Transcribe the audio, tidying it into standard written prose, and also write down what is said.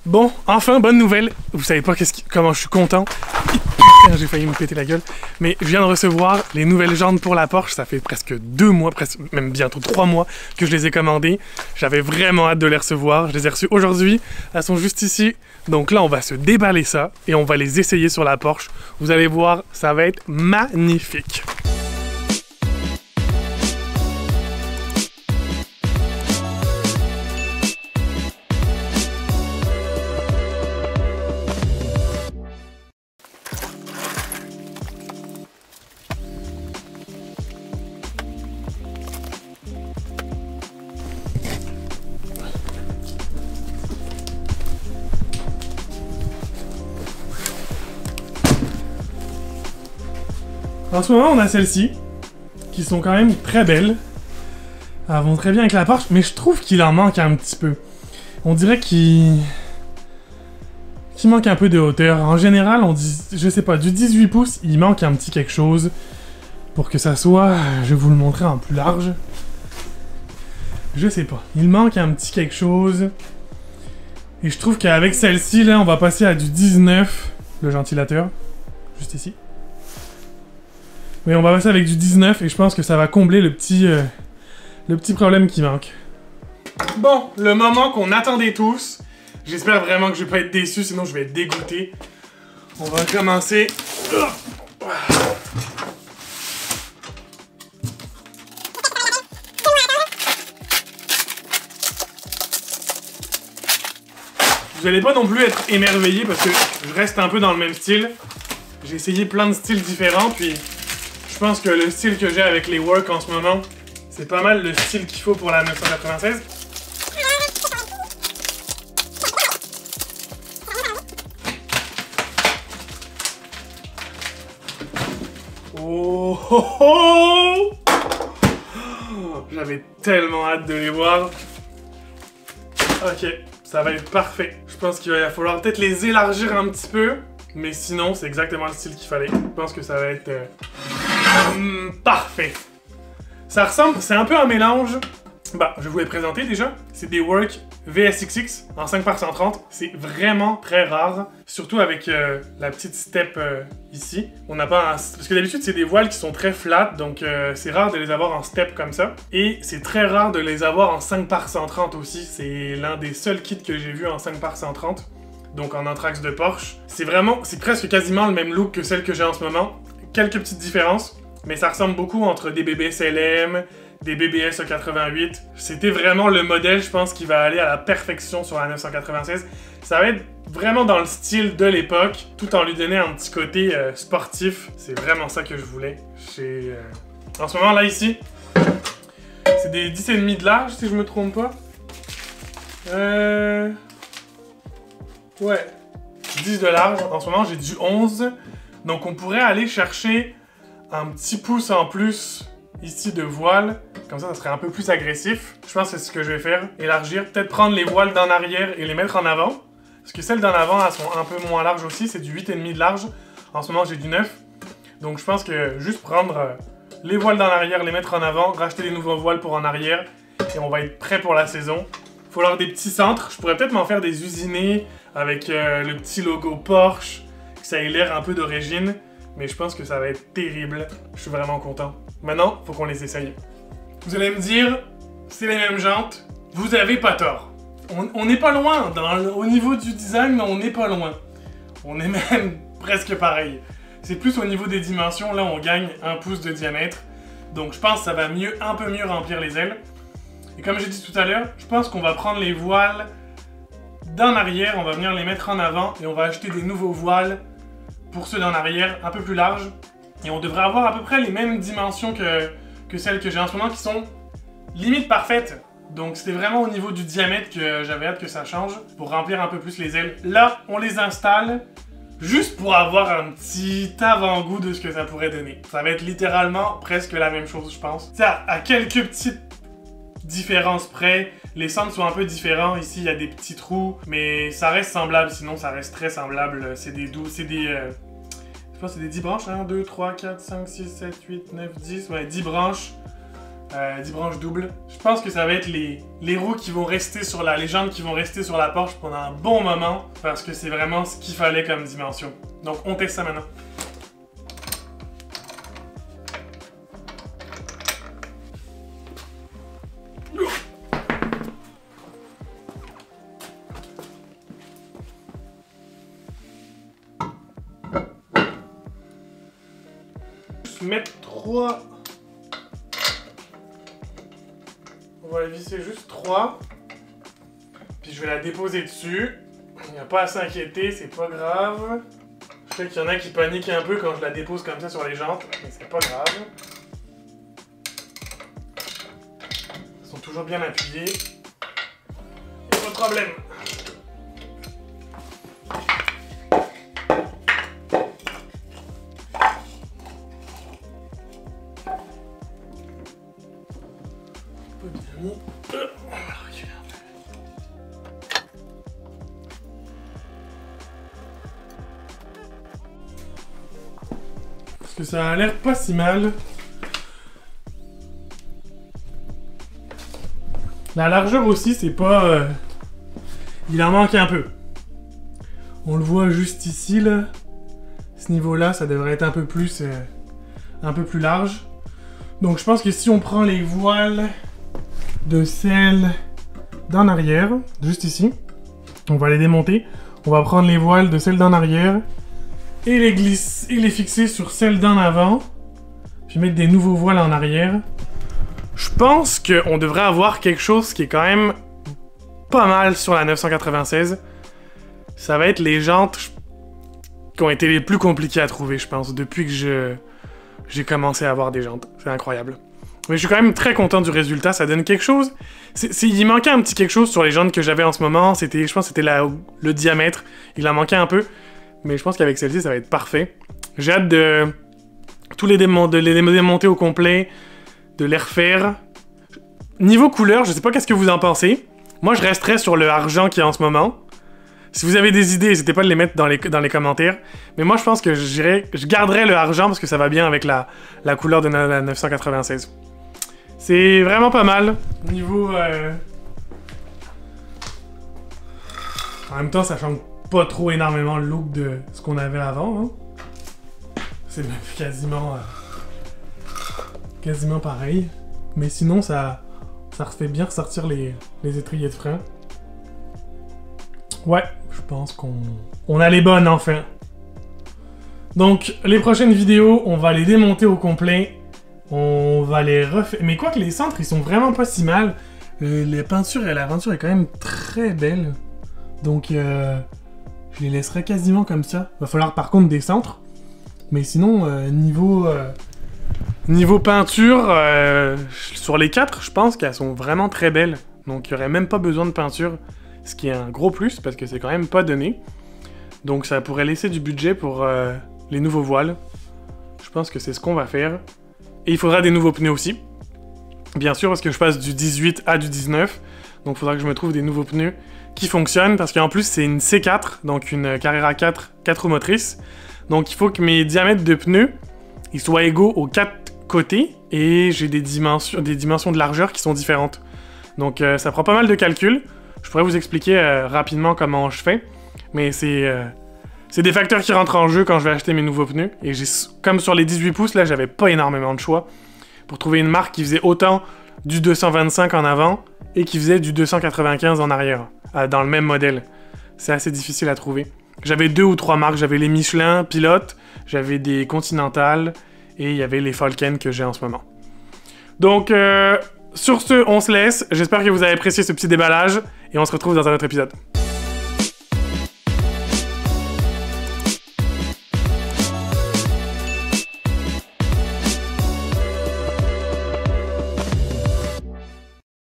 Bon, enfin, bonne nouvelle. Vous savez pas comment je suis content. J'ai failli me péter la gueule. Mais je viens de recevoir les nouvelles jantes pour la Porsche. Ça fait presque 2 mois, presque même bientôt 3 mois que je les ai commandées. J'avais vraiment hâte de les recevoir. Je les ai reçues aujourd'hui. Elles sont juste ici. Donc là, on va se déballer ça et on va les essayer sur la Porsche. Vous allez voir, ça va être magnifique. En ce moment, on a celles-ci, qui sont quand même très belles. Elles vont très bien avec la Porsche, mais je trouve qu'il en manque un petit peu. On dirait qu'il manque un peu de hauteur. En général, on dit, je sais pas, du 18 pouces, il manque un petit quelque chose pour que ça soit, je vais vous le montrer en plus large. Je sais pas, il manque un petit quelque chose. Et je trouve qu'avec celle-ci, là, on va passer à du 19, le ventilateur, juste ici. Mais on va passer avec du 19 et je pense que ça va combler le petit problème qui manque. Bon, le moment qu'on attendait tous. J'espère vraiment que je vais pas être déçu, sinon je vais être dégoûté. On va commencer. Vous allez pas non plus être émerveillés parce que je reste un peu dans le même style. J'ai essayé plein de styles différents, puis je pense que le style que j'ai avec les Work en ce moment, c'est pas mal le style qu'il faut pour la 996. Oh, oh, oh! J'avais tellement hâte de les voir. Ok, ça va être parfait. Je pense qu'il va falloir peut-être les élargir un petit peu, mais sinon, c'est exactement le style qu'il fallait. Je pense que ça va être parfait. Ça ressemble, c'est un peu un mélange. Bah, je vais vous les présenter déjà. C'est des Work VSXX en 5x130. C'est vraiment très rare, surtout avec la petite step ici. On n'a pas un... Parce que d'habitude, c'est des voiles qui sont très flat, donc c'est rare de les avoir en step comme ça. Et c'est très rare de les avoir en 5x130 aussi. C'est l'un des seuls kits que j'ai vu en 5x130. Donc en Anthrax de Porsche. C'est presque quasiment le même look que celle que j'ai en ce moment. Quelques petites différences, mais ça ressemble beaucoup entre des BBS LM, des BBS E88. C'était vraiment le modèle, je pense, qui va aller à la perfection sur la 996. Ça va être vraiment dans le style de l'époque, tout en lui donnant un petit côté sportif. C'est vraiment ça que je voulais. En ce moment, là, ici, c'est des 10,5 de large, si je me trompe pas. Ouais, 10 de large. En ce moment, j'ai du 11. Donc, on pourrait aller chercher un petit pouce en plus ici de voile. Comme ça serait un peu plus agressif. Je pense que c'est ce que je vais faire. Élargir. Peut-être prendre les voiles d'en arrière et les mettre en avant. Parce que celles d'en avant, elles sont un peu moins larges aussi. C'est du 8,5 de large. En ce moment, j'ai du 9. Donc, je pense que juste prendre les voiles d'en arrière, les mettre en avant, racheter des nouveaux voiles pour en arrière. Et on va être prêt pour la saison. Il faut avoir des petits centres. Je pourrais peut-être m'en faire des usinés avec le petit logo Porsche. Que ça ait l'air un peu d'origine. Mais je pense que ça va être terrible. Je suis vraiment content. Maintenant, faut qu'on les essaye. Vous allez me dire, c'est les mêmes jantes. Vous avez pas tort. On n'est pas loin. Au niveau du design, mais on n'est pas loin. On est même presque pareil. C'est plus au niveau des dimensions. Là, on gagne 1 pouce de diamètre. Donc, je pense que ça va un peu mieux remplir les ailes. Et comme j'ai dit tout à l'heure, je pense qu'on va prendre les voiles d'en arrière. On va venir les mettre en avant. Et on va acheter des nouveaux voiles pour ceux d'en arrière, un peu plus larges. Et on devrait avoir à peu près les mêmes dimensions que celles que j'ai en ce moment, qui sont limite parfaites. Donc c'était vraiment au niveau du diamètre que j'avais hâte que ça change, pour remplir un peu plus les ailes. Là, on les installe, juste pour avoir un petit avant-goût de ce que ça pourrait donner. Ça va être littéralement presque la même chose, je pense. Tu sais, à quelques petites différences près, les centres sont un peu différents. Ici, il y a des petits trous, mais ça reste semblable, sinon ça reste très semblable. C'est des je pense que c'est des 10 branches, 1, 2, 3, 4, 5, 6, 7, 8, 9, 10, ouais, 10 branches 10 branches doubles. Je pense que ça va être les roues qui vont rester sur les jantes qui vont rester sur la Porsche pendant un bon moment, parce que c'est vraiment ce qu'il fallait comme dimension. Donc on teste ça maintenant. Mettre 3. On va la visser juste 3. Puis je vais la déposer dessus. Il n'y a pas à s'inquiéter, c'est pas grave. Je sais qu'il y en a qui paniquent un peu quand je la dépose comme ça sur les jantes, mais c'est pas grave. Ils sont toujours bien appuyés. Et pas de problème. Parce que ça a l'air pas si mal. La largeur aussi, c'est pas... Il en manque un peu. On le voit juste ici, là. Ce niveau-là, ça devrait être un peu plus large. Donc je pense que si on prend les voiles de selle d'en arrière, juste ici, on va les démonter. On va prendre les voiles de celle d'en arrière et les fixer sur celle d'en avant, puis mettre des nouveaux voiles en arrière. Je pense qu'on devrait avoir quelque chose qui est quand même pas mal sur la 996. Ça va être les jantes qui ont été les plus compliquées à trouver, je pense, depuis que j'ai commencé à avoir des jantes. C'est incroyable. Mais je suis quand même très content du résultat, ça donne quelque chose. Il manquait un petit quelque chose sur les jantes que j'avais en ce moment, je pense que c'était le diamètre, il en manquait un peu. Mais je pense qu'avec celle-ci, ça va être parfait. J'ai hâte de les démonter au complet, de les refaire. Niveau couleur, je sais pas qu'est-ce que vous en pensez. Moi, je resterai sur le argent qu'il y a en ce moment. Si vous avez des idées, n'hésitez pas à les mettre dans les commentaires. Mais moi, je pense que je garderai le argent parce que ça va bien avec la couleur de la 996. C'est vraiment pas mal. Niveau... En même temps, ça change pas trop énormément le look de ce qu'on avait avant. Hein. C'est même quasiment pareil. Mais sinon, ça refait bien ressortir les étriers de frein. Ouais, je pense qu'on a les bonnes enfin. Donc, les prochaines vidéos, on va les démonter au complet. On va les refaire. Mais quoi que les centres, ils sont vraiment pas si mal. La peinture et l'aventure est quand même très belle. Donc, je les laisserai quasiment comme ça. Va falloir par contre des centres. Mais sinon, niveau peinture, sur les 4, je pense qu'elles sont vraiment très belles. Donc, il n'y aurait même pas besoin de peinture. Ce qui est un gros plus, parce que c'est quand même pas donné. Donc, ça pourrait laisser du budget pour les nouveaux voiles. Je pense que c'est ce qu'on va faire. Et il faudra des nouveaux pneus aussi. Bien sûr, parce que je passe du 18 à du 19. Donc, il faudra que je me trouve des nouveaux pneus qui fonctionnent. Parce qu'en plus, c'est une C4, donc une Carrera 4 roues motrices. Donc, il faut que mes diamètres de pneus ils soient égaux aux 4 côtés. Et j'ai des dimensions de largeur qui sont différentes. Donc, ça prend pas mal de calculs. Je pourrais vous expliquer rapidement comment je fais. Mais c'est des facteurs qui rentrent en jeu quand je vais acheter mes nouveaux pneus. Et comme sur les 18 pouces, là, j'avais pas énormément de choix pour trouver une marque qui faisait autant du 225 en avant et qui faisait du 295 en arrière, dans le même modèle. C'est assez difficile à trouver. J'avais 2 ou 3 marques. J'avais les Michelin Pilote, j'avais des Continental et il y avait les Falken que j'ai en ce moment. Donc, sur ce, on se laisse. J'espère que vous avez apprécié ce petit déballage et on se retrouve dans un autre épisode.